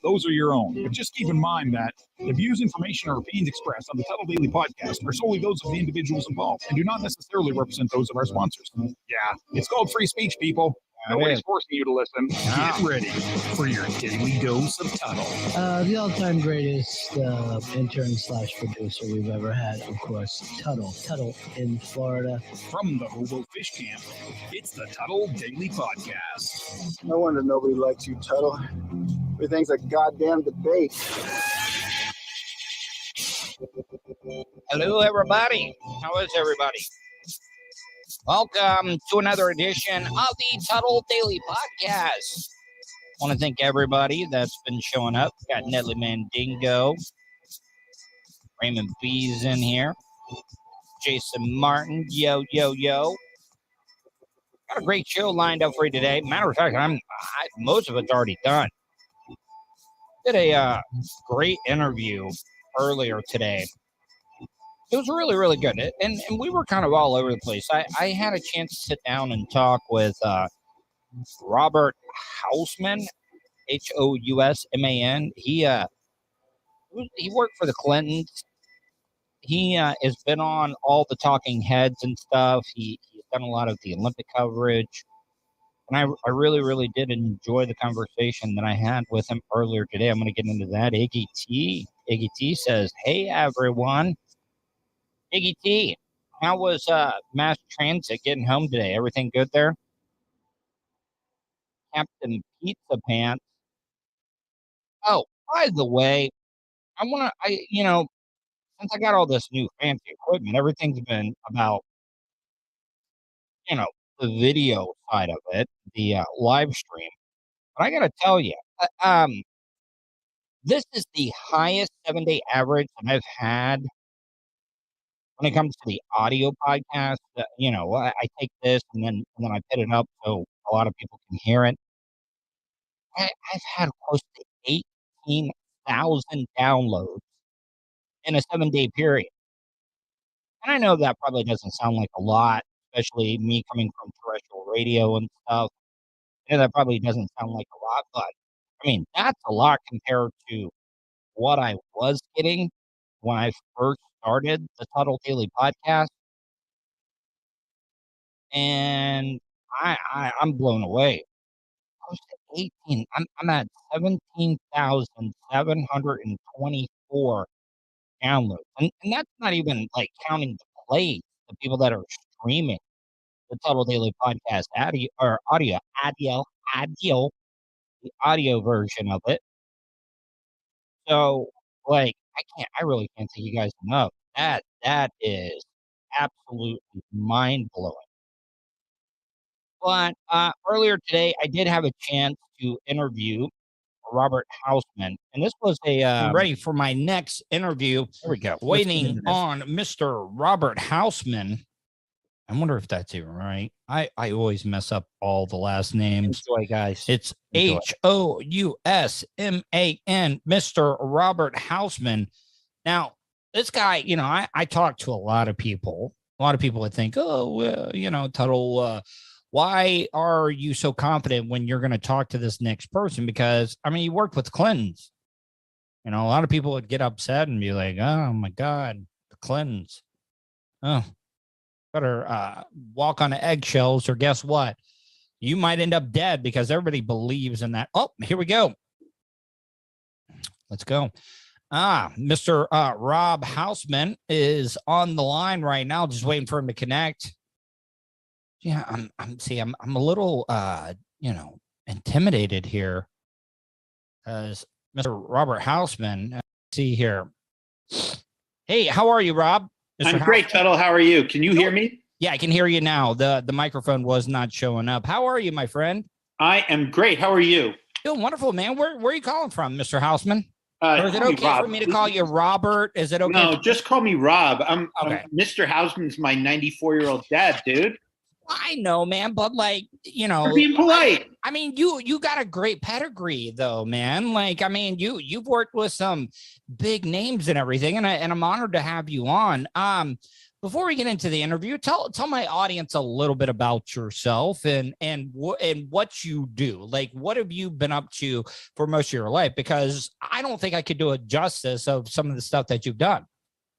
those are your own. But just keep in mind that the views, information, or opinions expressed on the Tuddle Daily Podcast are solely those of the individuals involved and do not necessarily represent those of our sponsors. Yeah, it's called free speech, people. Nobody's forcing you to listen. Get ready for your daily dose of Tuddle. The all-time greatest intern/producer we've ever had, of course, Tuddle. Tuddle in Florida. From the Hobo Fish Camp, it's the Tuddle Daily Podcast. No wonder nobody likes you, Tuddle. Everything's a goddamn debate. Hello, everybody. How is everybody? Welcome to another edition of the Tuddle Daily Podcast. I want to thank everybody that's been showing up. Got Nedley Mandingo, Raymond B's in here, Jason Martin, yo. Got a great show lined up for you today. Matter of fact, most of it's already done. Did a great interview earlier today. It was really, really good. And we were kind of all over the place. I had a chance to sit down and talk with Robert Hausman, Housman. He worked for the Clintons. He has been on all the talking heads and stuff. He's done a lot of the Olympic coverage. And I really, really did enjoy the conversation that I had with him earlier today. I'm going to get into that. Iggy T says, hey, everyone. Iggy T, how was mass transit getting home today? Everything good there? Captain Pizza Pants. Oh, by the way, since I got all this new fancy equipment, everything's been about, the video side of it, the live stream. But I got to tell you, this is the highest 7-day average that I've had when it comes to the audio podcast. I take this and then I put it up so a lot of people can hear it. I've had close to 18,000 downloads in a 7-day period. And I know that probably doesn't sound like a lot, especially me coming from terrestrial radio and stuff. I know that probably doesn't sound like a lot, but I mean, that's a lot compared to what I was getting when I first started the Tuddle Daily Podcast. And I'm blown away. Close to 18. I'm at 17,724 downloads. And that's not even like counting the plays, the people that are streaming the Tuddle Daily Podcast audio, the audio version of it. So, I really can't thank you guys enough. That is absolutely mind-blowing. But earlier today, I did have a chance to interview Robert Hausman, and this was I'm ready for my next interview. There we go. Waiting on Mr. Robert Hausman. I wonder if that's even right. I always mess up all the last names. Enjoy, guys. It's Housman, Mr. Robert Hausman. Now, this guy, I talk to a lot of people. A lot of people would think, Tuddle, why are you so confident when you're going to talk to this next person? Because, you worked with the Clintons. A lot of people would get upset and be like, oh, my God, the Clintons. Oh, better walk on eggshells, or guess what? You might end up dead because everybody believes in that. Oh, here we go. Let's go. Mr. Rob Hausman is on the line right now, just waiting for him to connect. Yeah, I'm a little intimidated here as Mr. Robert Hausman. See here. Hey, how are you, Rob? I'm great, Tuddle. How are you? Can you hear me? Yeah, I can hear you now. The microphone was not showing up. How are you, my friend? I am great. How are you? Doing wonderful, man. Where are you calling from, Mr. Hausman? Or is it okay for me to call you Robert? Is it okay? No, just call me Rob. Okay. Mr. Hausman's my 94-year-old dad, dude. I know, man, but You're being polite. You got a great pedigree, though, man. You've worked with some big names and everything, and I'm honored to have you on. before we get into the interview, tell my audience a little bit about yourself and what you do. Like, what have you been up to for most of your life? Because I don't think I could do a justice of some of the stuff that you've done.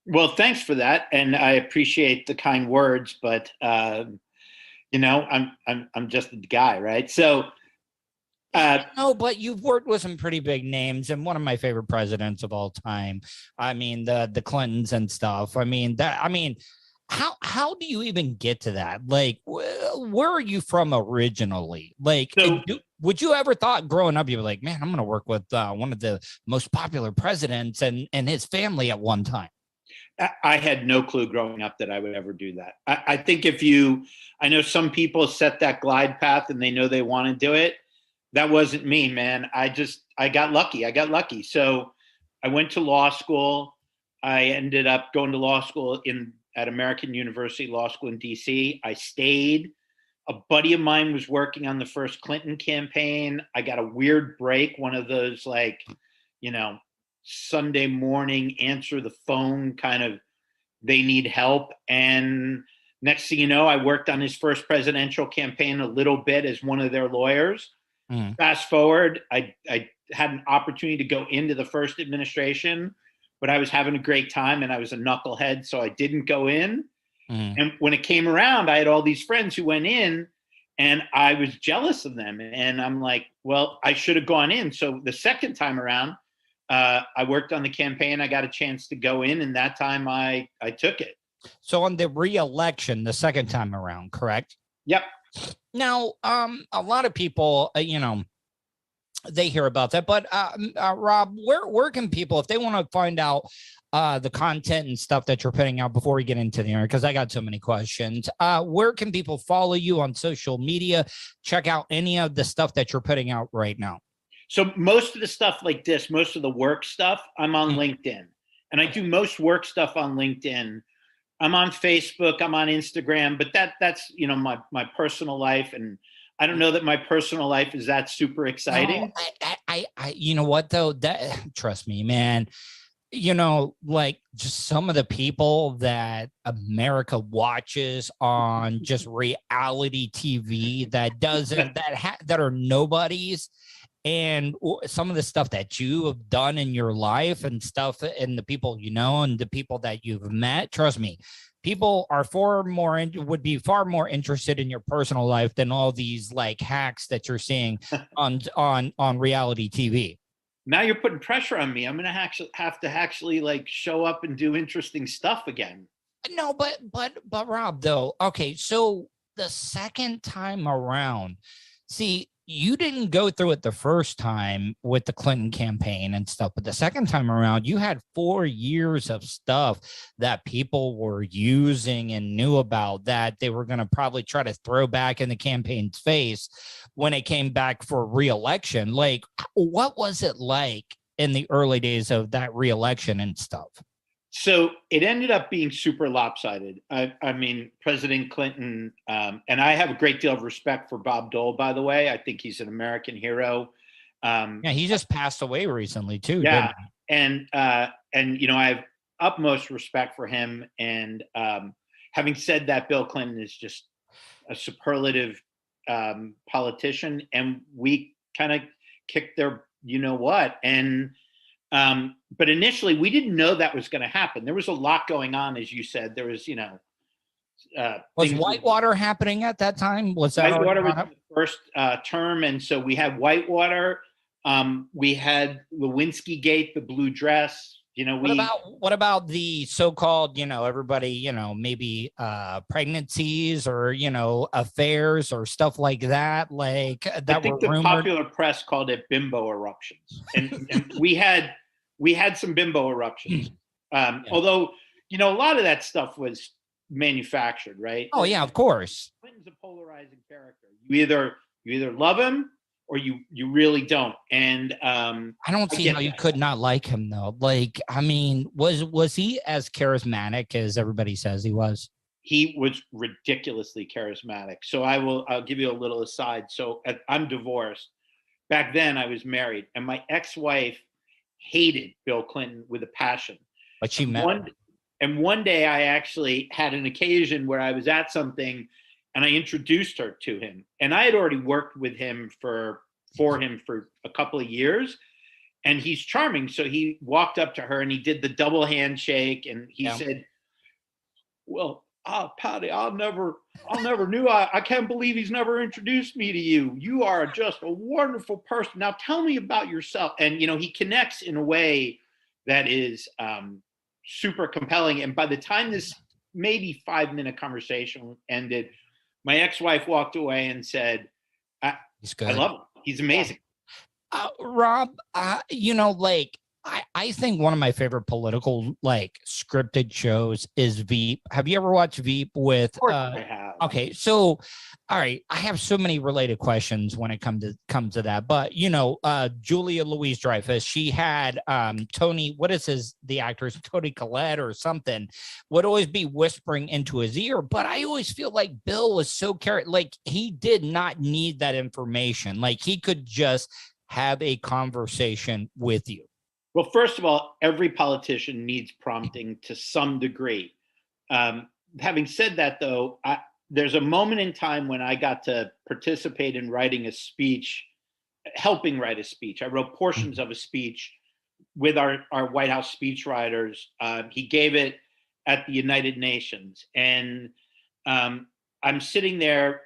Well, thanks for that, and I appreciate the kind words, but you know, I'm just a guy, right? So. No, but you've worked with some pretty big names, and one of my favorite presidents of all time. I mean, the Clintons and stuff. I mean, how do you even get to that? Like, where are you from originally? Like, So, would you ever thought growing up, you were like, man, I'm going to work with one of the most popular presidents and his family at one time? I had no clue growing up that I would ever do that. I think I know some people set that glide path and they know they want to do it. That wasn't me, man. I got lucky. So I went to law school. I ended up going to law school at American University Law School in DC. I stayed. A buddy of mine was working on the first Clinton campaign. I got a weird break, one of those like, you know, Sunday morning answer the phone kind of, they need help. And next thing you know, I worked on his first presidential campaign a little bit as one of their lawyers. Fast forward, I had an opportunity to go into the first administration, but I was having a great time and I was a knucklehead, so I didn't go in. And when it came around, I had all these friends who went in and I was jealous of them. And I'm like, well, I should have gone in. So the second time around, I worked on the campaign. I got a chance to go in, and that time I took it. So on the re-election, the second time around, correct? Yep. Now, a lot of people, you know, they hear about that, but Rob, where can people, if they want to find out the content and stuff that you're putting out before we get into the interview, because I got so many questions, where can people follow you on social media, check out any of the stuff that you're putting out right now? So most of the stuff like this, most of the work stuff, I'm on LinkedIn, and I do most work stuff on LinkedIn. I'm on Facebook, I'm on Instagram, but that's, you know, my personal life. And I don't know that my personal life is that super exciting. No, I you know what though, that trust me, man, you know, like just some of the people that America watches on just reality TV that are nobodies. And some of the stuff that you have done in your life and stuff and the people you know and the people that you've met, trust me, people are would be far more interested in your personal life than all these like hacks that you're seeing on reality TV. Now you're putting pressure on me. I'm going to have to actually like show up and do interesting stuff again. No, but Rob, though, okay, so the second time around, see, you didn't go through it the first time with the Clinton campaign and stuff, but the second time around, you had 4 years of stuff that people were using and knew about that they were going to probably try to throw back in the campaign's face when it came back for re-election. Like, what was it like in the early days of that re-election and stuff? So it ended up being super lopsided. I mean, President Clinton, and I have a great deal of respect for Bob Dole, by the way. I think he's an American hero. Yeah, he just passed away recently too. Yeah, and you know, I have utmost respect for him. And having said that, Bill Clinton is just a superlative politician, and we kind of kicked their, you know what, and. But initially, we didn't know that was going to happen. There was a lot going on, as you said. There was, you know, was Whitewater happening at that time? Was that Whitewater was the first term, and so we had Whitewater. We had Lewinsky Gate, the blue dress. You know, what about the so-called, you know, everybody, you know, maybe pregnancies or, you know, affairs or stuff like that, like that. I think the popular press called it bimbo eruptions, and we had some bimbo eruptions. Although, you know, a lot of that stuff was manufactured, right? Oh yeah, of course. Clinton's a polarizing character. You either love him or you really don't. And I don't see how you could not like him though. Like, I mean, was he as charismatic as everybody says he was? He was ridiculously charismatic. So I'll give you a little aside. So I'm divorced. Back then I was married, and my ex-wife hated Bill Clinton with a passion. But she met him. And one day I actually had an occasion where I was at something and I introduced her to him. And I had already worked with him for him for a couple of years. And he's charming. So he walked up to her and he did the double handshake and he said, well, Patty, I never knew. I can't believe he's never introduced me to you. You are just a wonderful person. Now tell me about yourself. And, he connects in a way that is super compelling. And by the time this maybe 5-minute conversation ended, my ex-wife walked away and said, He's good. I love him. He's amazing. Rob, I think one of my favorite political scripted shows is Veep. Have you ever watched Veep with? Of course I have. Okay, so all right, I have so many related questions when it comes to that. But Julia Louis-Dreyfus, she had Tony. What is the actor's Tony Collette or something? Would always be whispering into his ear. But I always feel like Bill was so he did not need that information. Like he could just have a conversation with you. Well, first of all, every politician needs prompting to some degree. Having said that, though, there's a moment in time when I got to participate in writing a speech, helping write a speech. I wrote portions of a speech with our White House speechwriters. He gave it at the United Nations. And I'm sitting there,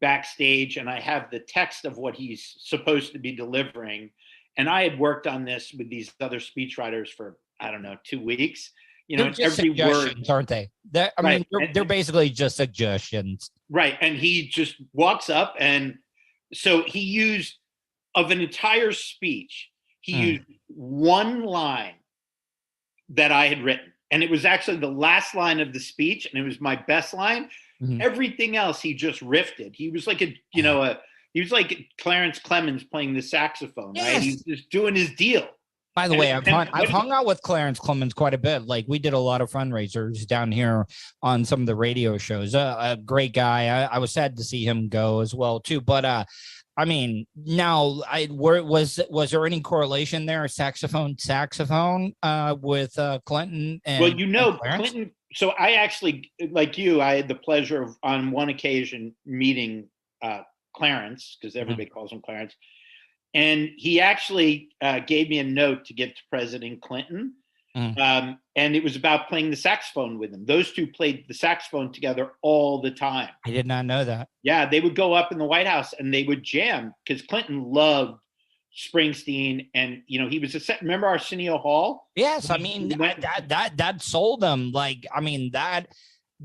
backstage, and I have the text of what he's supposed to be delivering. And I had worked on this with these other speechwriters for, 2 weeks. They're just every suggestions, word, aren't they? They're basically just suggestions. Right. And he just walks up. And so he used, of an entire speech, he used one line that I had written. And it was actually the last line of the speech. And it was my best line. Mm-hmm. Everything else, he just riffed. He was like he was like Clarence Clemens playing the saxophone, right? He was just doing his deal. By the way, I've hung out with Clarence Clemens quite a bit. Like we did a lot of fundraisers down here on some of the radio shows. A great guy. I was sad to see him go as well too. But was there any correlation there? Saxophone with Clinton and and Clinton. So I actually, like you, I had the pleasure of on one occasion meeting Clarence, because everybody calls him Clarence. And he actually gave me a note to give to President Clinton. And it was about playing the saxophone with him. Those two played the saxophone together all the time. I did not know that. Yeah, they would go up in the White House and they would jam because Clinton loved Springsteen. And, he was remember Arsenio Hall? Yes, that sold them. That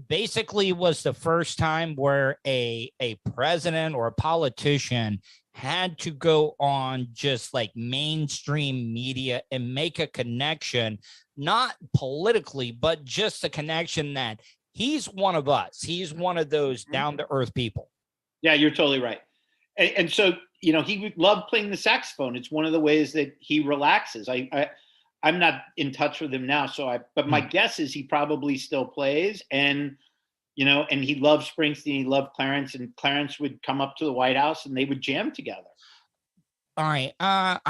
basically was the first time where a president or a politician had to go on just like mainstream media and make a connection, not politically, but just a connection that he's one of us. He's one of those down to earth people. Yeah, you're totally right. And so, he would love playing the saxophone. It's one of the ways that he relaxes. I'm not in touch with him now. But my guess is he probably still plays and he loved Springsteen, he loved Clarence, and Clarence would come up to the White House and they would jam together. All right. I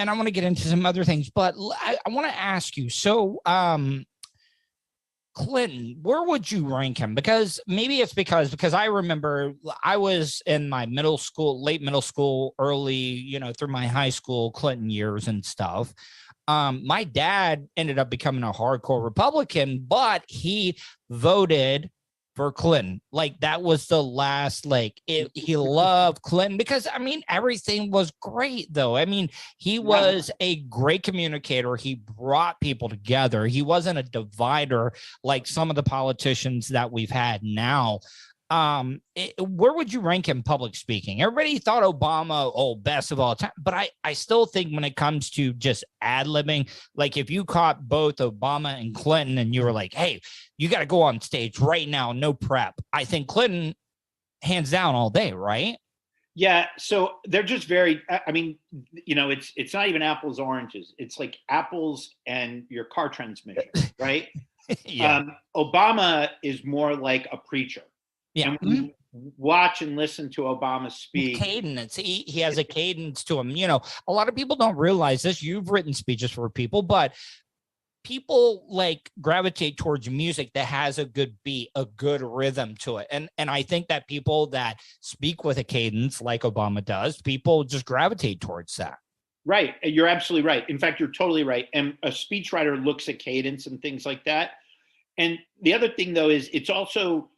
want to get into some other things, but I want to ask you, so Clinton, where would you rank him? Because I remember I was in my late middle school, early, through my high school Clinton years and stuff. My dad ended up becoming a hardcore Republican, but he voted for Clinton. Like that was the last, he loved Clinton because everything was great though. He was a great communicator. He brought people together. He wasn't a divider like some of the politicians that we've had now. Where would you rank him public speaking? Everybody thought Obama, best of all time, but I still think when it comes to just ad-libbing, like if you caught both Obama and Clinton and you were like, hey, you got to go on stage right now, no prep. I think Clinton hands down all day, right? Yeah. So they're just very, it's not even apples, oranges. It's like apples and your car transmission, right? Yeah. Obama is more like a preacher. Yeah. And when you watch and listen to Obama speak. Cadence. He has a cadence to him. A lot of people don't realize this. You've written speeches for people, but people like gravitate towards music that has a good beat, a good rhythm to it. And I think that people that speak with a cadence like Obama does, people just gravitate towards that. Right. You're absolutely right. In fact, you're totally right. And a speechwriter looks at cadence and things like that. And the other thing, though, is it's also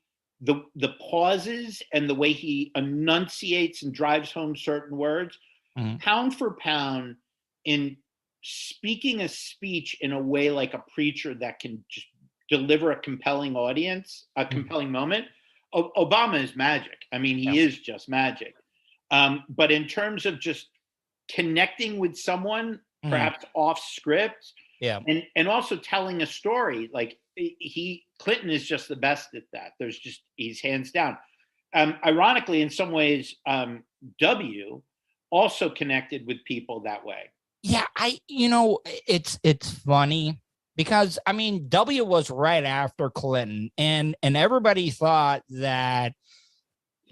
the pauses and the way he enunciates and drives home certain words, pound for pound, in speaking a speech in a way like a preacher that can just deliver a compelling audience, a compelling moment. Obama is magic. I mean, he is just magic. But in terms of just connecting with someone, perhaps off script, and also telling a story, like Clinton is just the best at that. He's hands down. Ironically, in some ways, W also connected with people that way. Yeah, it's funny because I mean, W was right after Clinton, and everybody thought that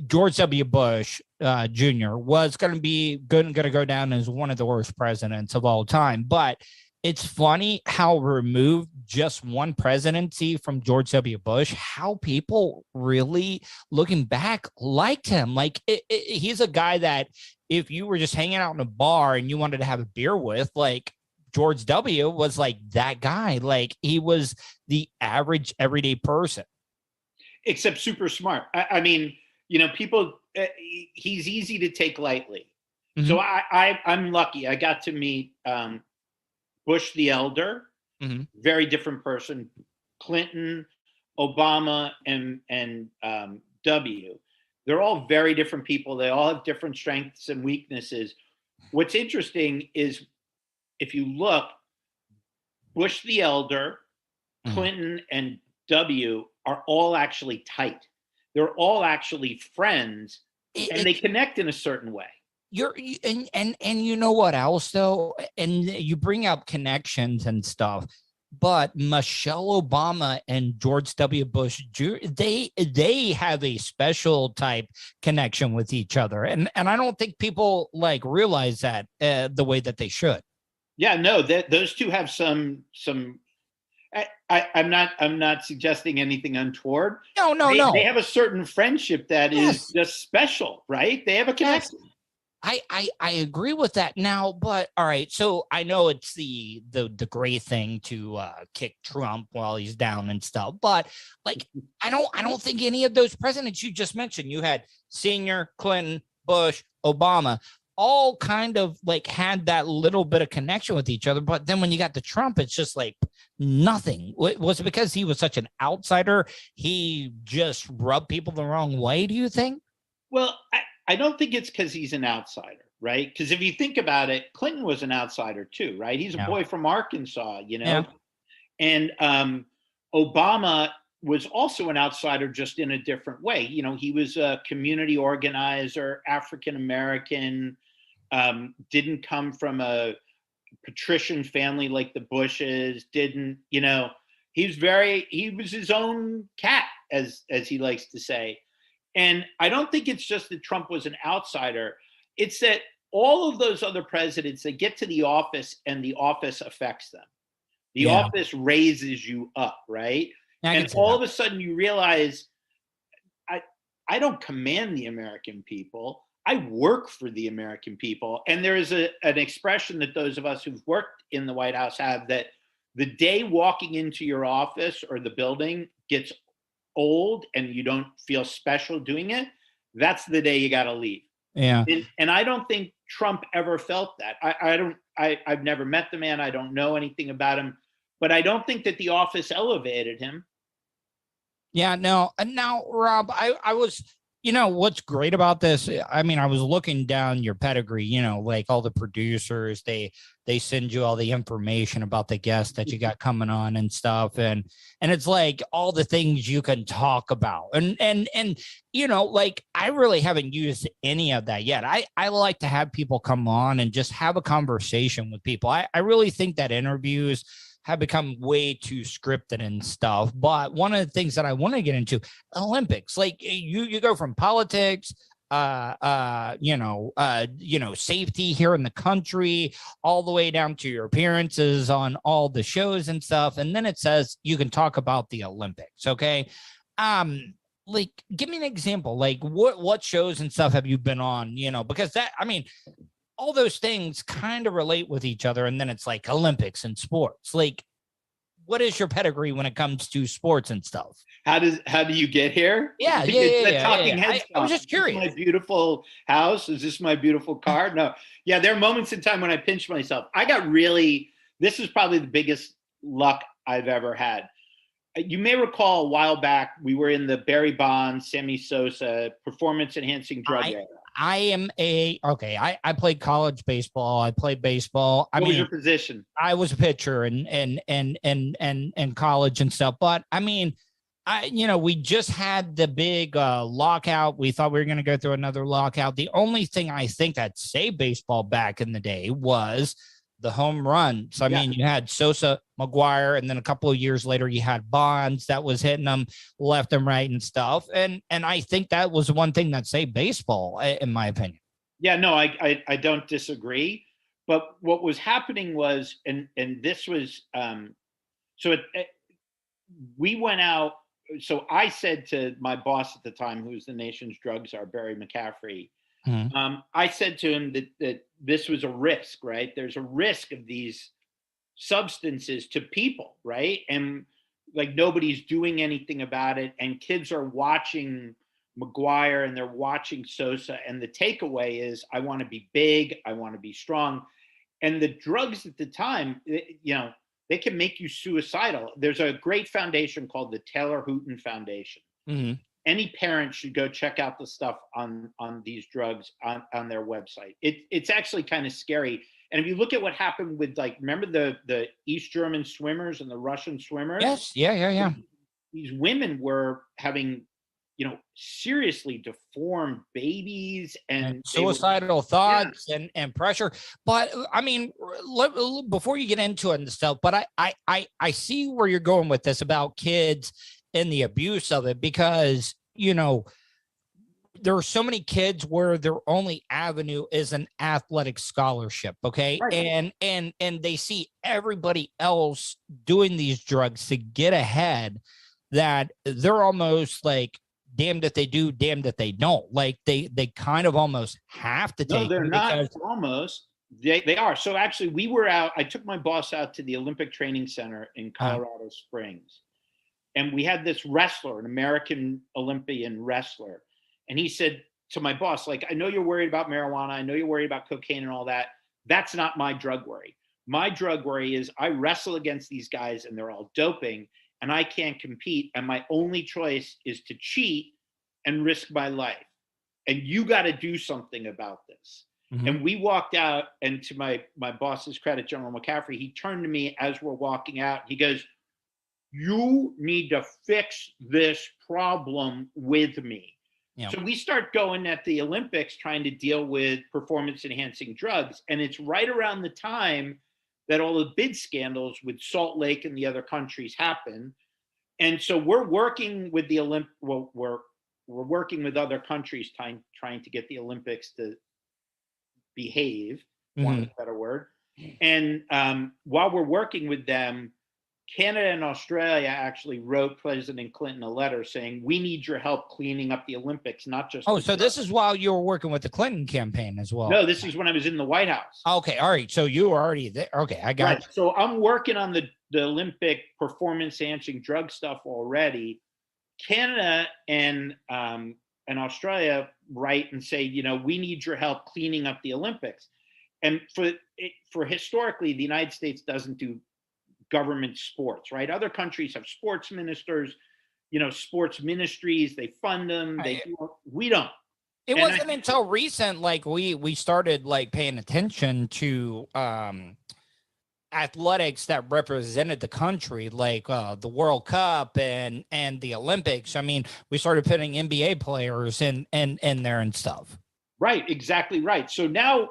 George W. Bush Jr. was going to go down as one of the worst presidents of all time. But it's funny how removed just one presidency from George W. Bush, how people really, looking back, liked him. Like he's a guy that if you were just hanging out in a bar and you wanted to have a beer with, like George W. was like that guy. Like he was the average everyday person. Except super smart. I mean, people, he's easy to take lightly. So I'm lucky. I got to meet Bush the Elder, very different person, Clinton, Obama, and W. They're all very different people. They all have different strengths and weaknesses. What's interesting is if you look, Bush the Elder, Clinton, and W are all actually tight. They're all actually friends, and they connect in a certain way. And you know what else though? And you bring up connections and stuff, but Michelle Obama and George W. Bush Jr., they have a special type connection with each other, and I don't think people like realize that the way that they should. Yeah, no, those two have some. I'm not suggesting anything untoward. No. They have a certain friendship that is just special, right? They have a connection. I agree with that now, but all right. So I know it's the great thing to kick Trump while he's down and stuff, but like I don't think any of those presidents you just mentioned, you had Senior, Clinton, Bush, Obama, all kind of like had that little bit of connection with each other. But then when you got to Trump, it's just like nothing. Was it because he was such an outsider? He just rubbed people the wrong way, do you think? Well, I don't think it's because he's an outsider, right? Because if you think about it, Clinton was an outsider too, right? He's a boy from Arkansas, and Obama was also an outsider, just in a different way. He was a community organizer, African-American, didn't come from a patrician family like the Bushes, he was his own cat, as he likes to say. And I don't think it's just that Trump was an outsider. It's that all of those other presidents, they get to the office and the office affects them. The office raises you up, right? And all of a sudden you realize, I don't command the American people. I work for the American people. And there is an expression that those of us who've worked in the White House have, that the day walking into your office or the building gets old and you don't feel special doing it, that's the day you got to leave. Yeah. And I don't think Trump ever felt that. I've never met the man. I don't know anything about him, but I don't think that the office elevated him. Yeah, no. And now, Rob, I was, what's great about this? I mean, I was looking down your pedigree, like all the producers, they send you all the information about the guests that you got coming on and stuff. And it's like all the things you can talk about. And like I really haven't used any of that yet. I like to have people come on and just have a conversation with people. I really think that interviews have become way too scripted and stuff. But one of the things that I want to get into, Olympics, like you go from politics, safety here in the country, all the way down to your appearances on all the shows and stuff. And then it says you can talk about the Olympics. Okay. Like, give me an example. Like, what shows and stuff have you been on? Because all those things kind of relate with each other. And then it's like Olympics and sports. Like, what is your pedigree when it comes to sports and stuff? How do you get here? Yeah. Talking heads. I was just curious. Is this my beautiful house? Is this my beautiful car? No. Yeah, there are moments in time when I pinch myself. This is probably the biggest luck I've ever had. You may recall a while back, we were in the Barry Bonds, Sammy Sosa performance enhancing drug era. I played college baseball. I played baseball. What was your position? I was a pitcher in college and stuff. But we just had the big lockout. We thought we were going to go through another lockout. The only thing I think that saved baseball back in the day was the home runs. You had Sosa, McGuire, and then a couple of years later, you had Bonds that was hitting them left and right and stuff. And I think that was one thing that saved baseball, in my opinion. Yeah, no, I don't disagree. But what was happening was, and this was, we went out. So I said to my boss at the time, who was the nation's drug czar, Barry McCaffrey, I said to him that this was a risk, right? There's a risk of these substances to people, right? And like nobody's doing anything about it. And kids are watching McGuire and they're watching Sosa. And the takeaway is, I want to be big. I want to be strong. And the drugs at the time, they can make you suicidal. There's a great foundation called the Taylor Hooton Foundation. Mm-hmm. Any parent should go check out the stuff on these drugs on their website. It's actually kind of scary. And if you look at what happened with, like, remember the East German swimmers and the Russian swimmers? Yes. Yeah. These women were having, seriously deformed babies and suicidal thoughts and pressure. But before you get into it and stuff, but I see where you're going with this about kids and the abuse of it, because, there are so many kids where their only avenue is an athletic scholarship. Okay. Right. And they see everybody else doing these drugs to get ahead, that they're almost like damned if they do, damned if they don't. Like they kind of almost have to take. No, they're not almost. They are. So actually we were out, I took my boss out to the Olympic Training Center in Colorado Springs. And we had this wrestler, an American Olympian wrestler. And he said to my boss, like, I know you're worried about marijuana. I know you're worried about cocaine and all that. That's not my drug worry. My drug worry is I wrestle against these guys and they're all doping and I can't compete. And my only choice is to cheat and risk my life. And you got to do something about this. Mm-hmm. And we walked out, and to my boss's credit, General McCaffrey, he turned to me as we're walking out. He goes, you need to fix this problem with me. Yep. So we start going at the Olympics trying to deal with performance enhancing drugs. And it's right around the time that all the bid scandals with Salt Lake and the other countries happen. And so we're working with the we're working with other countries trying to get the Olympics to behave, one better word. And while we're working with them, Canada and Australia actually wrote President Clinton a letter saying, we need your help cleaning up the Olympics, not just. Oh, so this is while you were working with the Clinton campaign as well. No, this is when I was in the White House. Okay. All right. So you were already there. Okay. I got it. So I'm working on the Olympic performance enhancing drug stuff already. Canada and Australia write and say, we need your help cleaning up the Olympics. And for historically, the United States doesn't do government sports, right? Other countries have sports ministers, sports ministries, they fund them. We don't. It wasn't until recent, like we started like paying attention to athletics that represented the country, like the World Cup and the Olympics. I mean, we started putting NBA players in there and stuff. Right, exactly right. So now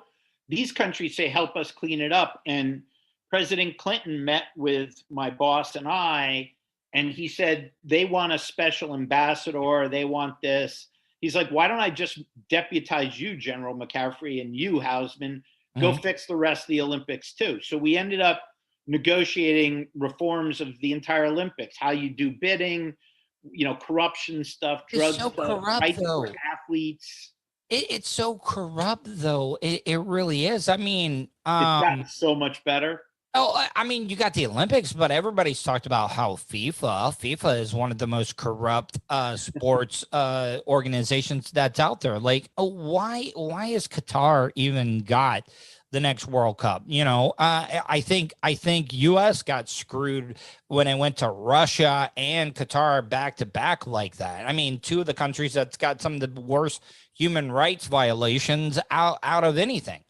these countries say, help us clean it up. And President Clinton met with my boss and I, and he said, they want a special ambassador. They want this. He's like, why don't I just deputize you, General McCaffrey, and you, Hausman, go fix the rest of the Olympics too. So we ended up negotiating reforms of the entire Olympics, how you do bidding, corruption stuff, drug so stuff, corrupt, rights though. for athletes. It's so corrupt, though. It really is. I mean, It's gotten so much better. I mean, you got the Olympics, but everybody's talked about how FIFA is one of the most corrupt sports organizations that's out there. Like, why has Qatar even got the next World Cup? I think US got screwed when it went to Russia and Qatar back to back like that. I mean, two of the countries that's got some of the worst human rights violations out of anything.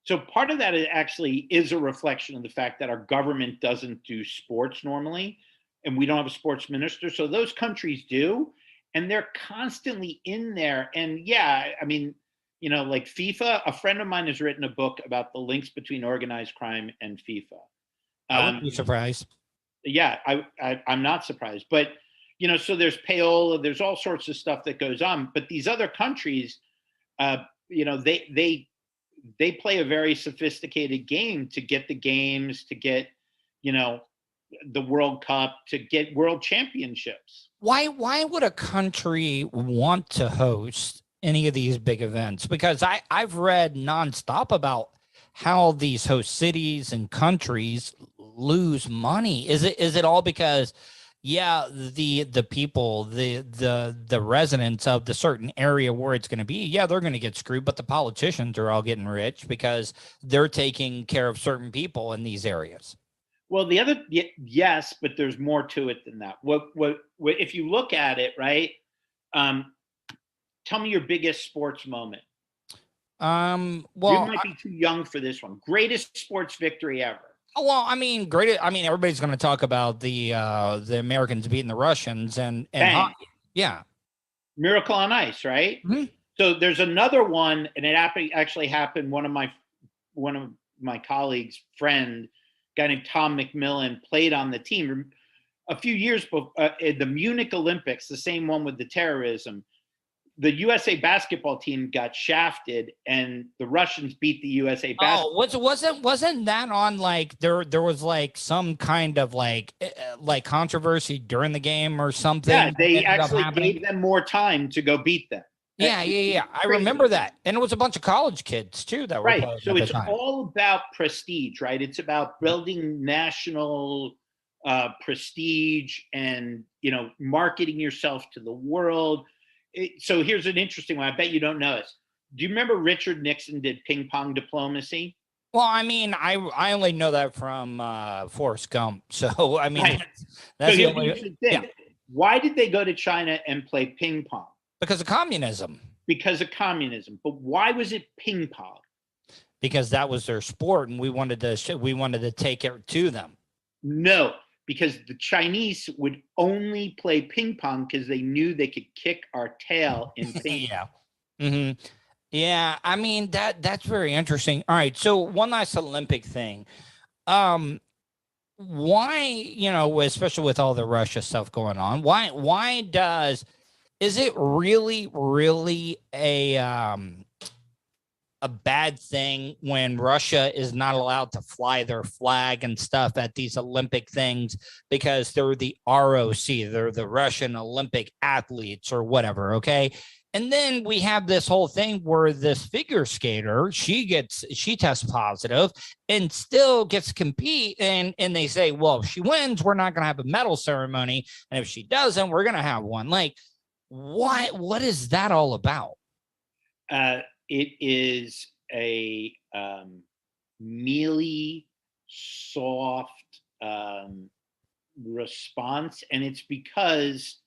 So part of that actually is a reflection of the fact that our government doesn't do sports normally, and we don't have a sports minister. So those countries do, and they're constantly in there. And yeah, I mean, like FIFA, a friend of mine has written a book about the links between organized crime and FIFA. I wouldn't be surprised. Yeah, I'm not surprised. But, so there's payola, there's all sorts of stuff that goes on. But these other countries, they play a very sophisticated game to get the games, to get, the World Cup, to get world championships. Why would a country want to host any of these big events? Because I've read nonstop about how these host cities and countries lose money. Is it all because the people, the residents of the certain area where it's going to be, they're going to get screwed, but the politicians are all getting rich because they're taking care of certain people in these areas? Well, yes, but there's more to it than that. What if you look at it, right? Tell me your biggest sports moment. Well, you might be too young for this one. Greatest sports victory ever. Well, I mean, everybody's going to talk about the Americans beating the Russians and hockey. Yeah. Miracle on Ice, right? Mm-hmm. So there's another one, and it actually happened. One of my colleagues' friend, a guy named Tom McMillan, played on the team a few years before the Munich Olympics, the same one with the terrorism. The USA basketball team got shafted, and the Russians beat the USA basketball. Oh, wasn't that on like there was like some kind of like controversy during the game or something? Yeah, they actually gave them more time to go beat them. Yeah. I remember that, and it was a bunch of college kids too that were right. playing So at it's the time. all about prestige, right? It's about building national prestige and marketing yourself to the world. So here's an interesting one. I bet you don't know this. Do you remember Richard Nixon did ping pong diplomacy? Well, I mean, I only know that from Forrest Gump. So I mean, right. that's so the only thing. Yeah. Why did they go to China and play ping pong? Because of communism. Because of communism. But why was it ping pong? Because that was their sport, and we wanted to take it to them. No. Because the Chinese would only play ping pong because they knew they could kick our tail in ping pong. Yeah. Mm-hmm. Yeah. I mean, that's very interesting. All right. So one last Olympic thing. Why, especially with all the Russia stuff going on, why is it really a bad thing when Russia is not allowed to fly their flag and stuff at these Olympic things because they're the ROC, they're the Russian Olympic athletes or whatever, okay? And then we have this whole thing where this figure skater, she tests positive and still gets to compete, and they say, well, if she wins, we're not going to have a medal ceremony, and if she doesn't, we're going to have one. Like, what is that all about? It is a mealy, soft response, and it's because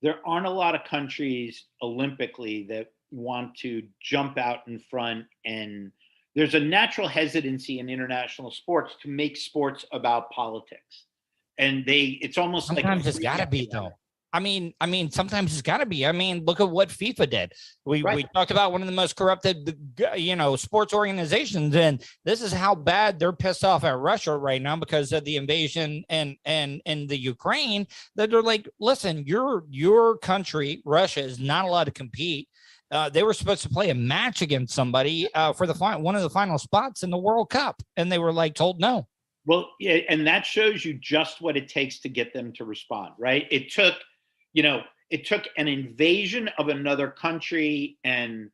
there aren't a lot of countries Olympically that want to jump out in front, and there's a natural hesitancy in international sports to make sports about politics, and it's almost sometimes it's got to be though. Sometimes it's got to be. I mean, look at what FIFA did. We talked about one of the most corrupted, sports organizations, and this is how bad they're pissed off at Russia right now because of the invasion and the Ukraine. That they're like, listen, your country, Russia, is not allowed to compete. They were supposed to play a match against somebody for one of the final spots in the World Cup, and they were like told no. Well, yeah, and that shows you just what it takes to get them to respond, right? It took an invasion of another country and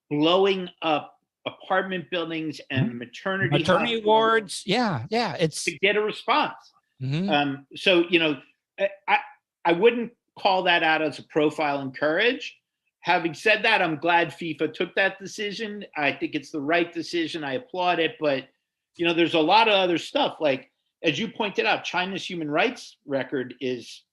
blowing up apartment buildings and maternity wards. Yeah. It's to get a response. Mm-hmm. So, I wouldn't call that out as a profile in courage. Having said that, I'm glad FIFA took that decision. I think it's the right decision. I applaud it. But, there's a lot of other stuff. Like, as you pointed out, China's human rights record is,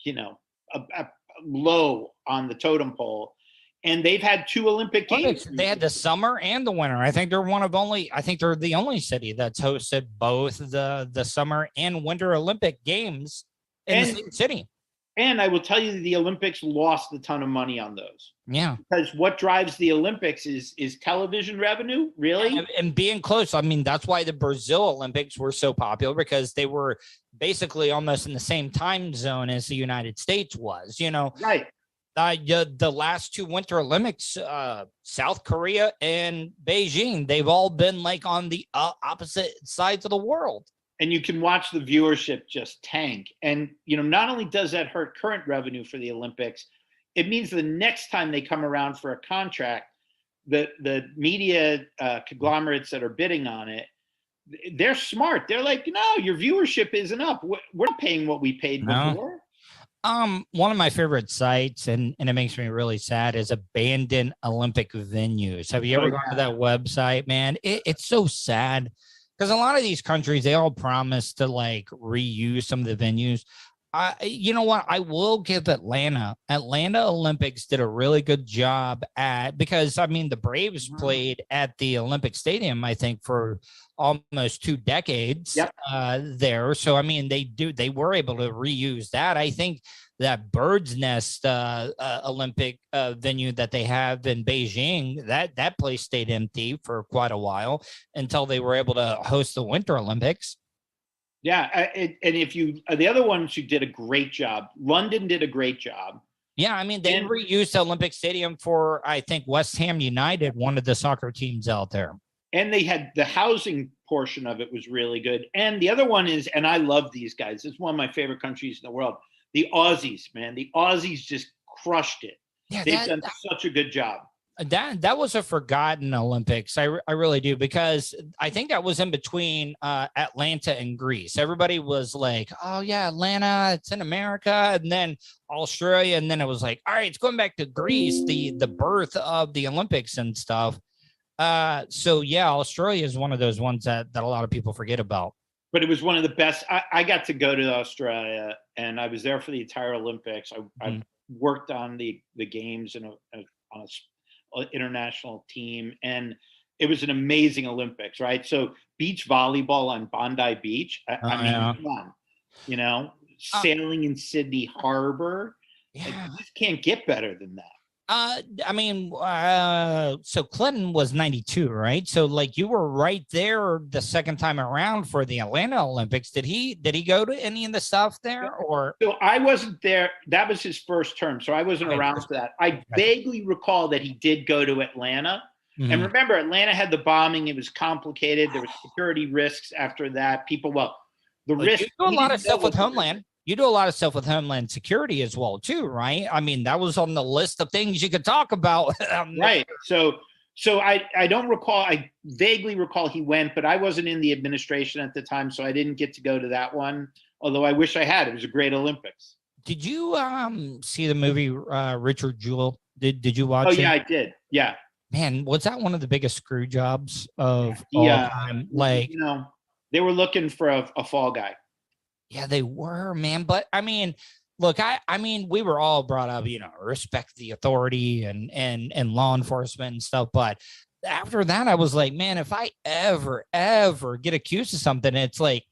a low on the totem pole, and they've had 2 Olympic Games. They had the summer and the winter. I think they're the only city that's hosted both the summer and winter Olympic Games in the same city. And I will tell you that the Olympics lost a ton of money on those. Yeah. Because what drives the Olympics is television revenue, really? And being close. I mean, that's why the Brazil Olympics were so popular, because they were basically almost in the same time zone as the United States was, Right. The last 2 Winter Olympics, South Korea and Beijing, they've all been like on the opposite sides of the world. And you can watch the viewership just tank. And, not only does that hurt current revenue for the Olympics, it means the next time they come around for a contract, the media conglomerates that are bidding on it, they're smart. They're like, no, your viewership isn't up. We're not paying what we paid before. One of my favorite sites, and it makes me really sad, is abandoned Olympic venues. Have you ever gone to that website, man? It's so sad. Because a lot of these countries, they all promise to like reuse some of the venues. You know what? I will give Atlanta Olympics did a really good job because the Braves played at the Olympic Stadium, I think, for almost 2 decades there. So, they were able to reuse that. I think that Bird's Nest Olympic venue that they have in Beijing, that place stayed empty for quite a while until they were able to host the Winter Olympics. Yeah, and the other ones who did a great job, London did a great job. Yeah, they reused the Olympic Stadium for, I think, West Ham United, one of the soccer teams out there. And they had the housing portion of it was really good. And the other one is, and I love these guys, it's one of my favorite countries in the world, the Aussies, man. The Aussies just crushed it. Yeah, they've done such a good job. That was a forgotten Olympics. I really do, because I think that was in between Atlanta and Greece. Everybody was like, oh yeah, Atlanta, it's in America, and then Australia, and then it was like, all right, it's going back to Greece, the birth of the Olympics and stuff. So yeah, Australia is one of those ones that a lot of people forget about. But it was one of the best. I got to go to Australia, and I was there for the entire Olympics. I worked on the games and on an international team, and it was an amazing Olympics, right? So beach volleyball on Bondi Beach. Come on, sailing in Sydney Harbor. Yeah. You just can't get better than that. So Clinton was 92, right? So like you were right there the second time around for the Atlanta Olympics. Did he go to any of the stuff there, or? So I wasn't there. That was his first term. So I wasn't around for that. I vaguely recall that he did go to Atlanta. Mm-hmm. And remember, Atlanta had the bombing. It was complicated. There was security risks after that. risk. You do a lot of stuff with Homeland. You do a lot of stuff with Homeland Security as well, too, right? That was on the list of things you could talk about. Right. So I don't recall. I vaguely recall he went, but I wasn't in the administration at the time, so I didn't get to go to that one. Although I wish I had. It was a great Olympics. Did you see the movie Richard Jewell? Did you watch it? Oh yeah, I did. Yeah. Man, was that one of the biggest screw jobs of all time? Like, they were looking for a fall guy. Yeah, they were, man. But look, we were all brought up, respect the authority and law enforcement and stuff. But after that, I was like, man, if I ever get accused of something, it's like,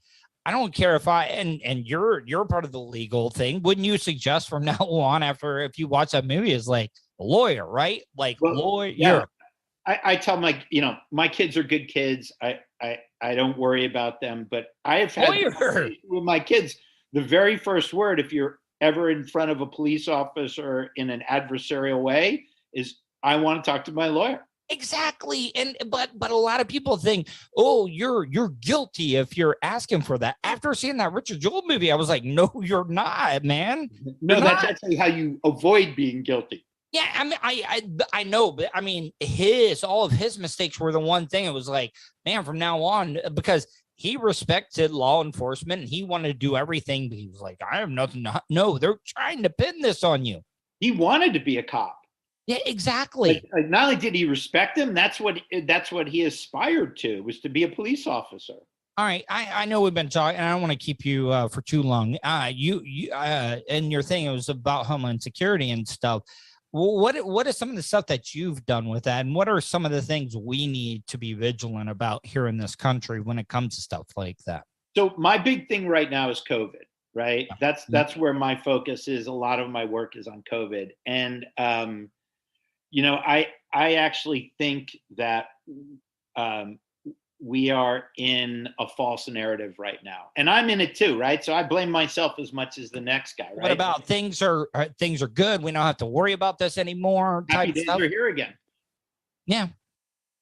I don't care if and you're part of the legal thing. Wouldn't you suggest from now on, after if you watch that movie, is like a lawyer, right? Like lawyer. Yeah. I tell my kids are good kids. I don't worry about them, but I have had with my kids, the very first word, if you're ever in front of a police officer in an adversarial way, is I want to talk to my lawyer. Exactly. But a lot of people think, oh, you're guilty if you're asking for that. After seeing that Richard Jewell movie, I was like, no, you're not, man. No, that's actually how you avoid being guilty. Yeah, I mean, I know, but I mean, all of his mistakes were the one thing. It was like, man, from now on, because he respected law enforcement and he wanted to do everything, but he was like, I have nothing to, no, they're trying to pin this on you. He wanted to be a cop. Yeah, exactly. Like not only did he respect him, that's what he aspired to, was to be a police officer. All right, I know we've been talking, and I don't want to keep you for too long. You and your thing, it was about homeland security and stuff. Well, what is some of the stuff that you've done with that, and what are some of the things we need to be vigilant about here in this country when it comes to stuff like that? So my big thing right now is COVID, right? That's where my focus is. A lot of my work is on COVID, and I actually think that we are in a false narrative right now, and I'm in it too, right? So I blame myself as much as the next guy, right? What about things are good? We don't have to worry about this anymore. Happy days are here again. Yeah,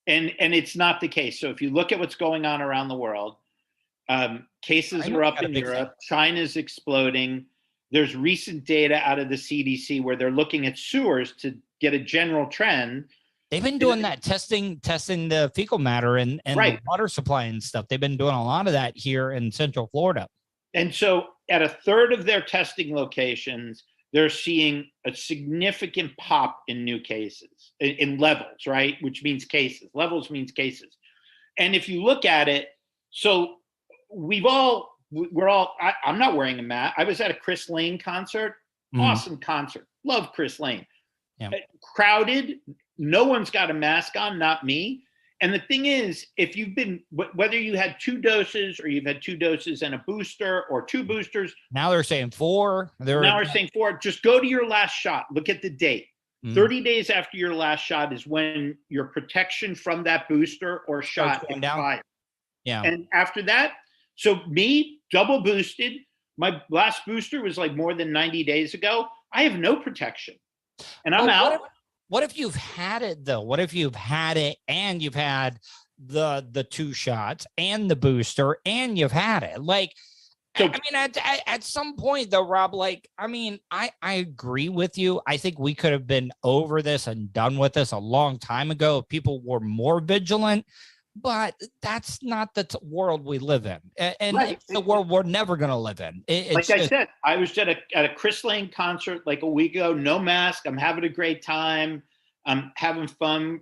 and it's not the case. So if you look at what's going on around the world, cases are up in Europe. China's exploding. There's recent data out of the CDC where they're looking at sewers to get a general trend. They've been doing that testing the fecal matter and the water supply and stuff. They've been doing a lot of that here in Central Florida. And so at a third of their testing locations, they're seeing a significant pop in new cases, in levels, right? Which means cases. Levels means cases. And if you look at it, so I'm not wearing a mask. I was at a Chris Lane concert. Awesome concert. Love Chris Lane. Yeah. Crowded. No one's got a mask on, not me. And the thing is, if you've been, whether you had 2 doses or you've had 2 doses and a booster or 2 boosters. Now they're saying 4. Now they're saying 4. Just go to your last shot. Look at the date. 30 days after your last shot is when your protection from that booster or shot expires. Yeah. And after that, so me, double boosted, my last booster was like more than 90 days ago. I have no protection. And I'm out. What if you've had it though? What if you've had it and you've had the 2 shots and the booster and you've had it? Like, so, I mean, at some point though, Rob, like, I mean, I agree with you. I think we could have been over this and done with this a long time ago if people were more vigilant. But that's not the world we live in, and it's the world we're never going to live in. I said, I was at a Chris Lane concert like a week ago. No mask. I'm having a great time. I'm having fun.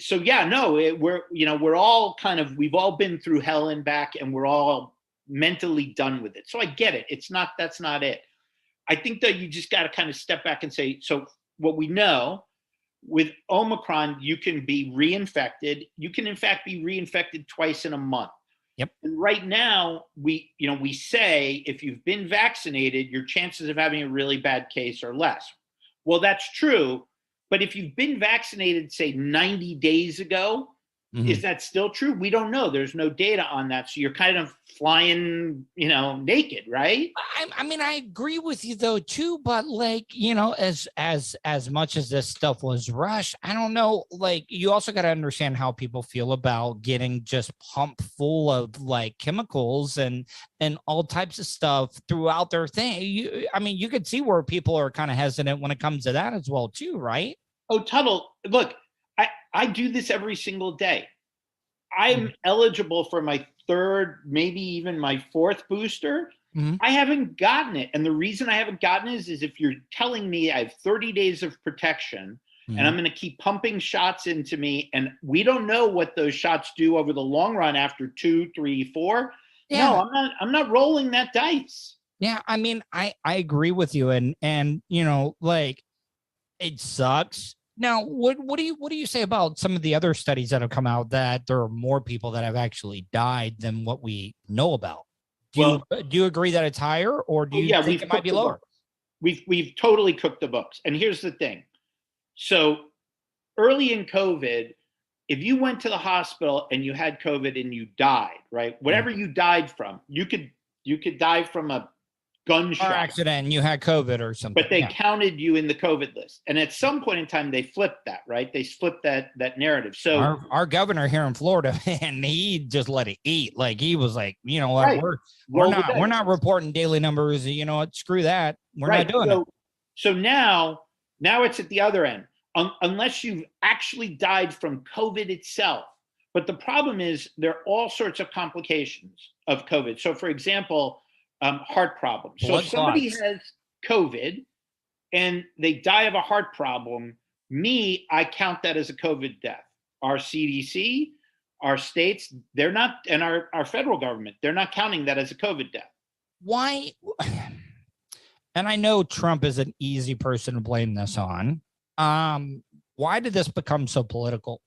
So yeah, no, we're all we've all been through hell and back, and we're all mentally done with it. So I get it. That's not it. I think that you just got to kind of step back and say, so what we know. With Omicron, you can be reinfected. You can, in fact, be reinfected twice in a month. Yep. And right now, we say if you've been vaccinated, your chances of having a really bad case are less. Well, that's true. But if you've been vaccinated, say 90 days ago, is that still true? We don't know. There's no data on that. So you're kind of flying, naked, right? I mean, I agree with you though too, but like, as much as this stuff was rushed, I don't know, like you also got to understand how people feel about getting just pumped full of like chemicals and all types of stuff throughout their thing. You could see where people are kind of hesitant when it comes to that as well too, right? Oh, Tuddle, look, I do this every single day. I'm eligible for my 3rd, maybe even my 4th booster. I haven't gotten it. And the reason I haven't gotten it is if you're telling me I have 30 days of protection and I'm going to keep pumping shots into me, and we don't know what those shots do over the long run after 2, 3, 4. Yeah. No, I'm not rolling that dice. Yeah. I mean, I agree with you. And like, it sucks Now, what do you say about some of the other studies that have come out that there are more people that have actually died than what we know about? Do you agree that it's higher, or do you think it might be lower? We've totally cooked the books. And here's the thing. So early in COVID, if you went to the hospital and you had COVID and you died, right? Whatever you died from, you could die from a gunshot Car accident and you had COVID or something. But they counted you in the COVID list. And at some point in time, they flipped that, right? They flipped that narrative. So our governor here in Florida, and he just let it eat. Like he was like, you know what, right. we're not reporting daily numbers. You know what? Screw that. We're not doing it. So now it's at the other end. Unless you've actually died from COVID itself. But the problem is there are all sorts of complications of COVID. So for example, heart problems. So if somebody has COVID and they die of a heart problem, I count that as a COVID death. Our CDC, our states, they're not, and our federal government, they're not counting that as a COVID death. Why? And I know Trump is an easy person to blame this on. Why did this become so political?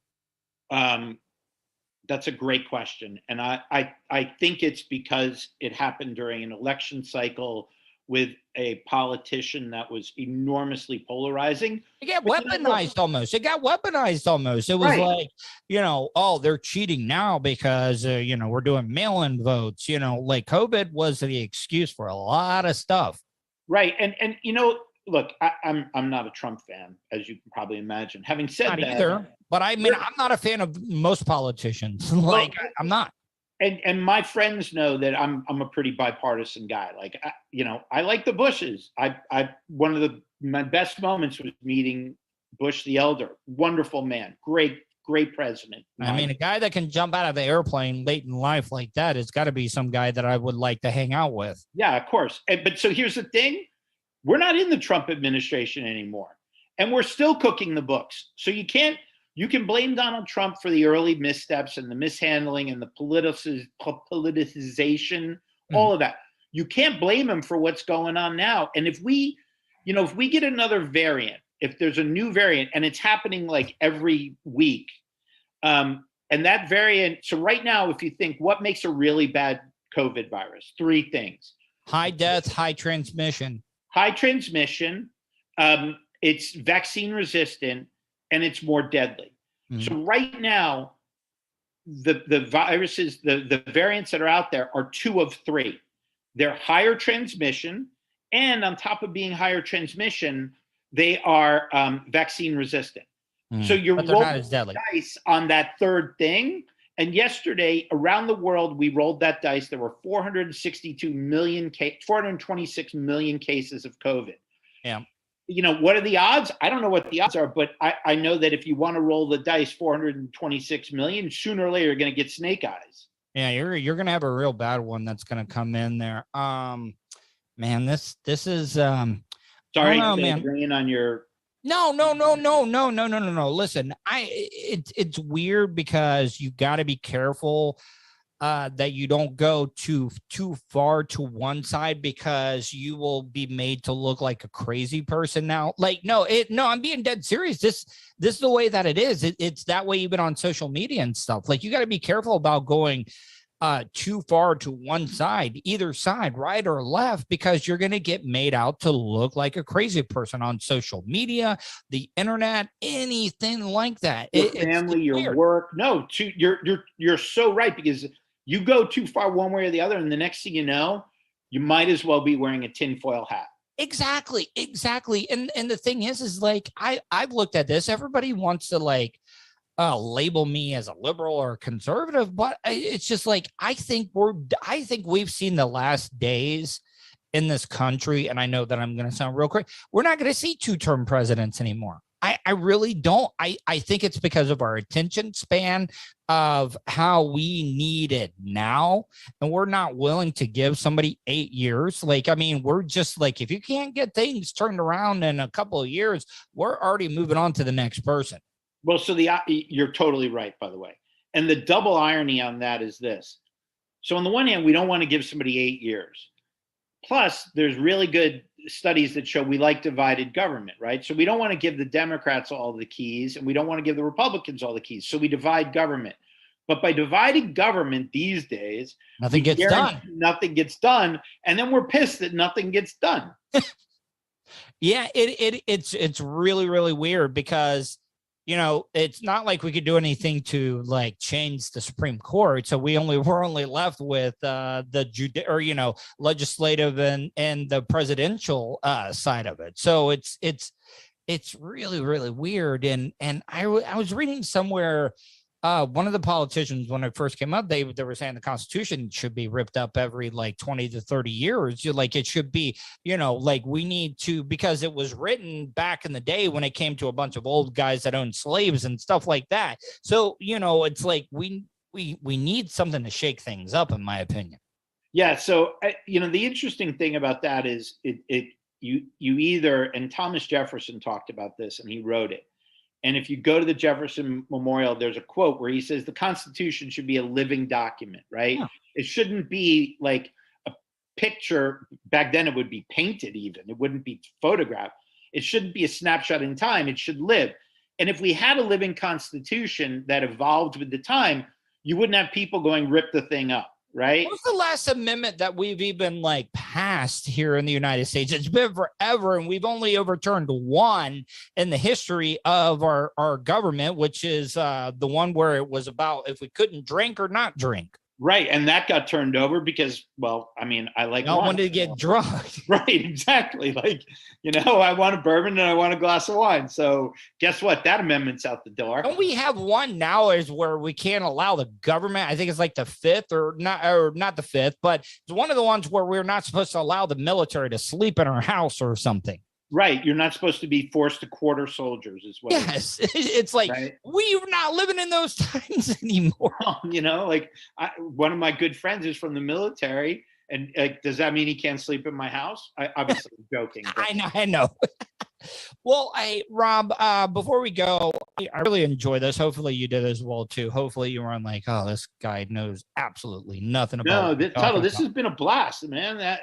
That's a great question. And I think it's because it happened during an election cycle with a politician that was enormously polarizing. It got weaponized almost. It was like, you know, oh, they're cheating now because, you know, we're doing mail-in votes. You know, like COVID was the excuse for a lot of stuff. Right. And you know, look, I'm not a Trump fan, as you can probably imagine. Having said not that, either, but I mean, I'm not a fan of most politicians. Like, I'm not. And my friends know that I'm a pretty bipartisan guy. Like, you know, I like the Bushes. One of my best moments was meeting Bush the Elder. Wonderful man, great president. I mean, a guy that can jump out of the airplane late in life like that has got to be some guy that I would like to hang out with. Yeah, of course. But so here's the thing. We're not in the Trump administration anymore, and we're still cooking the books. So you can blame Donald Trump for the early missteps and the mishandling and the politicization, all of that. You can't blame him for what's going on now. And if we get another variant, if there's a new variant, and it's happening like every week, and that variant, so right now, if you think what makes a really bad COVID virus, 3 things. High death, high transmission. High transmission, it's vaccine resistant, and it's more deadly. So right now, the viruses, the variants that are out there are 2 of 3. They're higher transmission, and on top of being higher transmission, they are vaccine resistant. So you're rolling dice on that third thing. And yesterday, around the world, we rolled that dice. There were 426 million cases of COVID. Yeah. You know, what are the odds? I don't know what the odds are, but I know that if you want to roll the dice, 426 million, sooner or later, you're going to get snake eyes. Yeah, you're going to have a real bad one that's going to come in there. Man, this is sorry, man. Bringing on your. No. Listen, it's weird because you got to be careful that you don't go too far to one side, because you will be made to look like a crazy person now. Like, no, I'm being dead serious. This is the way that it is. It's that way even on social media and stuff. Like, you got to be careful about going too far to one side, either side, right or left, because you're going to get made out to look like a crazy person on social media, the internet, anything like that. Your family, your work. No, you're so right, because you go too far one way or the other, and the next thing you know, you might as well be wearing a tinfoil hat. Exactly. And the thing is like, I've looked at this. Everybody wants to like label me as a liberal or conservative, but it's just like, I think we've seen the last days in this country, and I know that I'm going to sound real quick. We're not going to see 2-term presidents anymore. I really don't. I think it's because of our attention span of how we need it now. And we're not willing to give somebody 8 years. Like, I mean, we're just like, if you can't get things turned around in a couple of years, we're already moving on to the next person. Well, so you're totally right, by the way. And the double irony on that is this. So on the one hand, we don't want to give somebody 8 years. Plus, there's really good studies that show we like divided government, right? So we don't want to give the Democrats all the keys, and we don't want to give the Republicans all the keys. So we divide government. But by dividing government these days, Nothing gets done. Nothing gets done, and then we're pissed that nothing gets done. Yeah, it's really, really weird because, you know, it's not like we could do anything to like change the Supreme Court. So we're only left with the legislative and the presidential side of it. So it's really, really weird. And I was reading somewhere, one of the politicians, when it first came up, they were saying the Constitution should be ripped up every like 20 to 30 years. Like it should be, you know, like we need to, because it was written back in the day when it came to a bunch of old guys that owned slaves and stuff like that. So, you know, it's like we need something to shake things up, in my opinion. Yeah. So, you know, the interesting thing about that is you either, and Thomas Jefferson talked about this and he wrote it. And if you go to the Jefferson Memorial, there's a quote where he says the Constitution should be a living document, right? Yeah. It shouldn't be like a picture. Back then it would be painted even. It wouldn't be photographed. It shouldn't be a snapshot in time. It should live. And if we had a living Constitution that evolved with the time, you wouldn't have people going, rip the thing up. Right. What's the last amendment that we've even like passed here in the United States? It's been forever, and we've only overturned one in the history of our government, which is the one where it was about if we couldn't drink or not drink. Right. And that got turned over because, well, I mean, I like wine. Wanted to get drunk. Right. Exactly. Like, you know, I want a bourbon and I want a glass of wine. So guess what? That amendment's out the door. Don't we have one now is where we can't allow the government? I think it's like the fifth or not the fifth, but it's one of the ones where we're not supposed to allow the military to sleep in our house or something. Right. You're not supposed to be forced to quarter soldiers as well. Yes. It's like, right? We're not living in those times anymore. You know, like one of my good friends is from the military. And does that mean he can't sleep in my house? I obviously joking. But. I know. Well, Rob, before we go, I really enjoy this. Hopefully you did as well too. Hopefully you weren't like, oh, this guy knows absolutely nothing about. No, Tuddle, this has been a blast, man.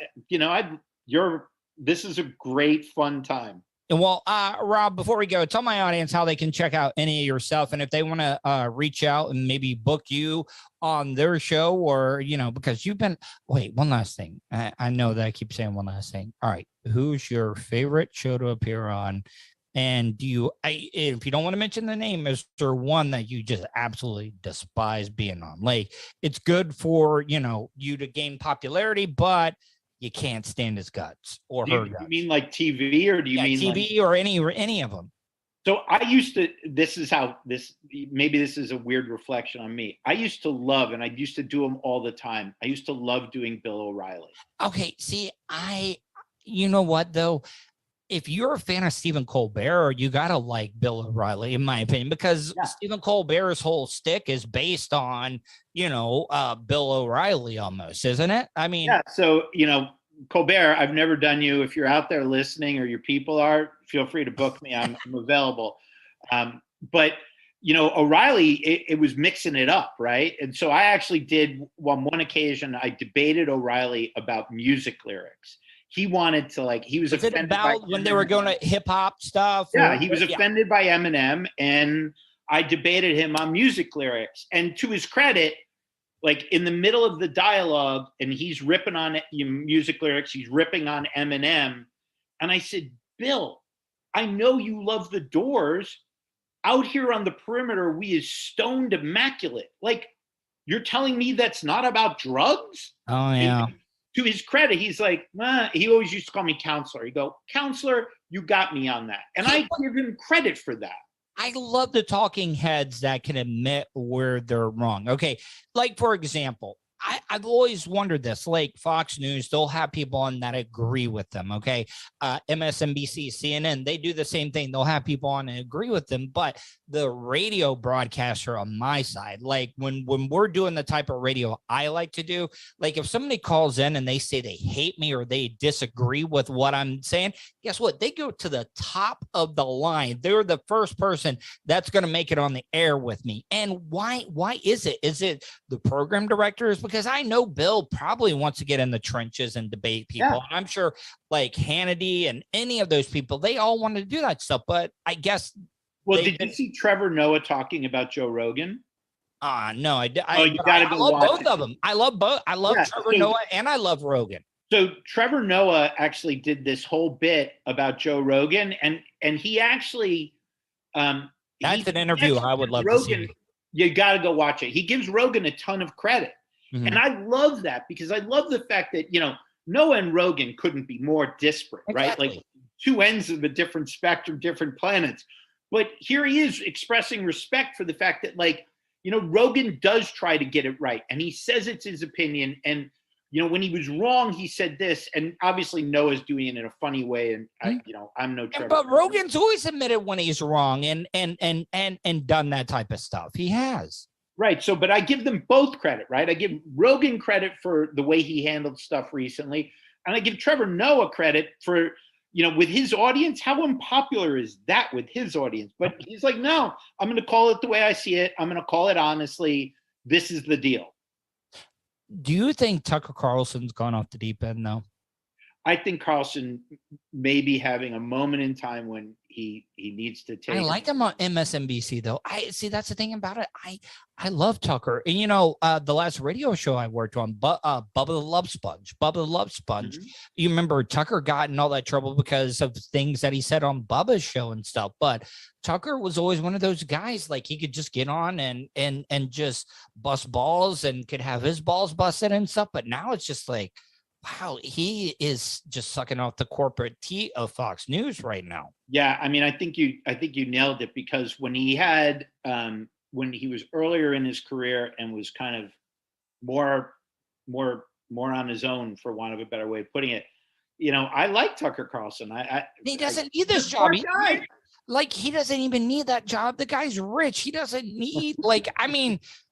This is a great fun time. And well, Rob, before we go, tell my audience how they can check out any of your stuff, and if they want to reach out and maybe book you on their show, or, you know, because you've been, wait, one last thing. I know that I keep saying one last thing. All right. Who's your favorite show to appear on? And if you don't want to mention the name, is there one that you just absolutely despise being on? Like, it's good for, you know, you to gain popularity, but you can't stand his guts or her guts. You mean like TV, or do you mean TV like, or any of them? So I used to, maybe this is a weird reflection on me. I used to love, and I used to do them all the time. I used to love doing Bill O'Reilly. Okay. See, you know what though? If you're a fan of Stephen Colbert, you got to like Bill O'Reilly, in my opinion, because Stephen Colbert's whole stick is based on, you know, Bill O'Reilly almost, isn't it? I mean, yeah. So, you know, Colbert, I've never done you. If you're out there listening, or your people are, feel free to book me. I'm available. But, you know, O'Reilly, it was mixing it up, right? And so I actually did, on one occasion, I debated O'Reilly about music lyrics. He wanted to, he was offended about when they were going to hip hop stuff. Yeah, he was offended by Eminem, and I debated him on music lyrics. And to his credit, like in the middle of the dialogue, and he's ripping on music lyrics, he's ripping on Eminem. And I said, Bill, I know you love the Doors. Out here on the perimeter, we is stoned immaculate. Like, you're telling me that's not about drugs? Oh, yeah. And to his credit, he's like, he always used to call me counselor. He'd go, counselor, you got me on that. And I give him credit for that. I love the talking heads that can admit where they're wrong. Okay. Like, for example, I've always wondered this, like Fox News, they'll have people on that agree with them. Okay. MSNBC, CNN, they do the same thing. They'll have people on and agree with them, but the radio broadcaster on my side, like when we're doing the type of radio I like to do, like if somebody calls in and they say they hate me or they disagree with what I'm saying, guess what? They go to the top of the line. They're the first person that's going to make it on the air with me. And why is it? Is it the program directors? because I know Bill probably wants to get in the trenches and debate people. Yeah. I'm sure like Hannity and any of those people, they all want to do that stuff. But I guess. Well, did you see Trevor Noah talking about Joe Rogan? No, I go love watch both of them. I love both. I love Trevor Noah and I love Rogan. So Trevor Noah actually did this whole bit about Joe Rogan, and he actually that's an interview I would love to see. You got to go watch it. He gives Rogan a ton of credit, and I love that because I love the fact that Noah and Rogan couldn't be more disparate, right? Like two ends of a different spectrum, different planets. But here he is expressing respect for the fact that, like, Rogan does try to get it right, and he says it's his opinion. And when he was wrong, he said this, and obviously Noah's doing it in a funny way. And I'm no Trevor. But Rogan's always admitted when he's wrong and done that type of stuff. He has. Right. So, but I give them both credit, right? I give Rogan credit for the way he handled stuff recently, and I give Trevor Noah credit for, with his audience, how unpopular is that with his audience? But he's like, no, I'm going to call it the way I see it. I'm going to call it honestly. This is the deal. Do you think Tucker Carlson's gone off the deep end now? I think Carlson may be having a moment in time when he needs to take. I like him on MSNBC though. I see that's the thing about it. I love Tucker. And the last radio show I worked on, Bubba the Love Sponge. Mm-hmm. You remember Tucker got in all that trouble because of things that he said on Bubba's show and stuff. But Tucker was always one of those guys, like he could just get on and just bust balls and could have his balls busted and stuff. But now it's just like, wow, he is just sucking off the corporate tea of Fox News right now. Yeah, I mean, I think you nailed it, because when he had when he was earlier in his career and was kind of more on his own, for want of a better way of putting it, I like Tucker Carlson. He doesn't need this job. He doesn't even need that job. The guy's rich. He doesn't need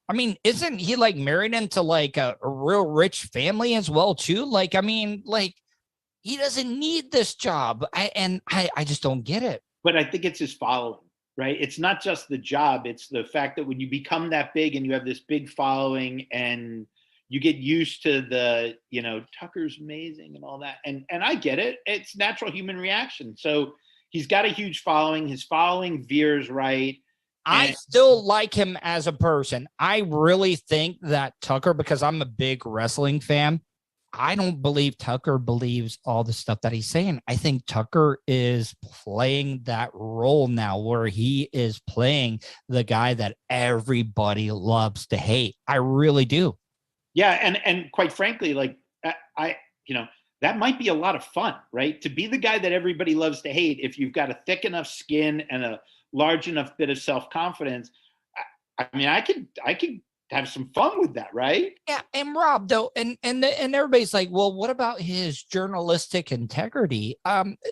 I mean, isn't he like married into like a real rich family as well too? He doesn't need this job. I just don't get it. But I think it's his following, right? It's not just the job. It's the fact that when you become that big and you have this big following and you get used to the, Tucker's amazing and all that. And I get it. It's natural human reaction. So he's got a huge following. His following veers right. I still like him as a person. I really think that Tucker, because I'm a big wrestling fan, I don't believe Tucker believes all the stuff that he's saying. I think Tucker is playing that role now where he is playing the guy that everybody loves to hate. I really do. Yeah. And quite frankly, like that might be a lot of fun, right? To be the guy that everybody loves to hate. If you've got a thick enough skin and a large enough bit of self-confidence, I mean, I could have some fun with that, right? Yeah, and Rob, though, and everybody's like, well, what about his journalistic integrity?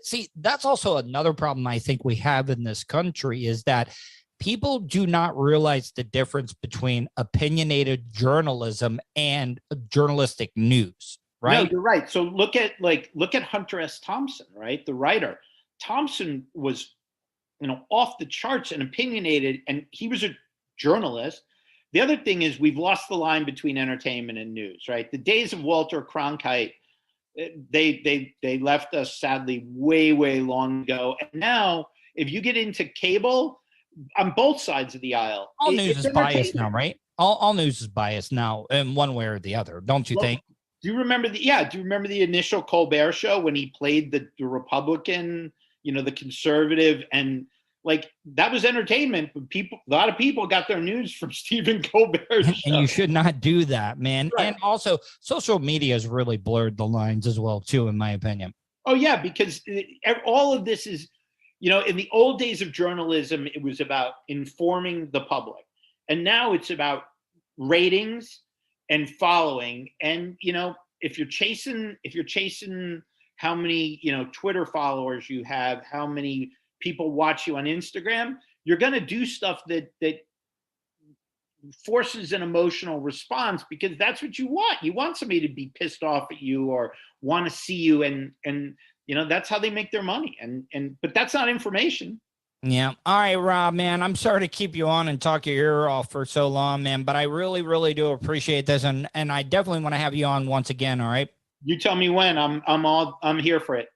See, that's also another problem I think we have in this country, is that people do not realize the difference between opinionated journalism and journalistic news, right? No, you're right. So look at Hunter S. Thompson, right? The writer. Thompson was off the charts and opinionated, and he was a journalist. The other thing is we've lost the line between entertainment and news, right? The days of Walter Cronkite, they left us sadly way, way long ago. And now if you get into cable on both sides of the aisle, all news is biased now, right? All news is biased now in one way or the other, don't you think? Do you remember the initial Colbert show when he played the Republican, the conservative, and like that was entertainment, but a lot of people got their news from Stephen Colbert's show. And you should not do that, man. Right. And also social media has really blurred the lines as well too, in my opinion. Oh yeah, because all of this is, in the old days of journalism, it was about informing the public, and now it's about ratings and following. And if you're chasing how many Twitter followers you have, how many people watch you on Instagram, you're going to do stuff that forces an emotional response, because that's what you want. You want somebody to be pissed off at you or want to see you, and that's how they make their money. But that's not information. Yeah. All right, Rob, man. I'm sorry to keep you on and talk your ear off for so long, man, but I really, really do appreciate this. And I definitely want to have you on once again. All right. You tell me when. I'm here for it.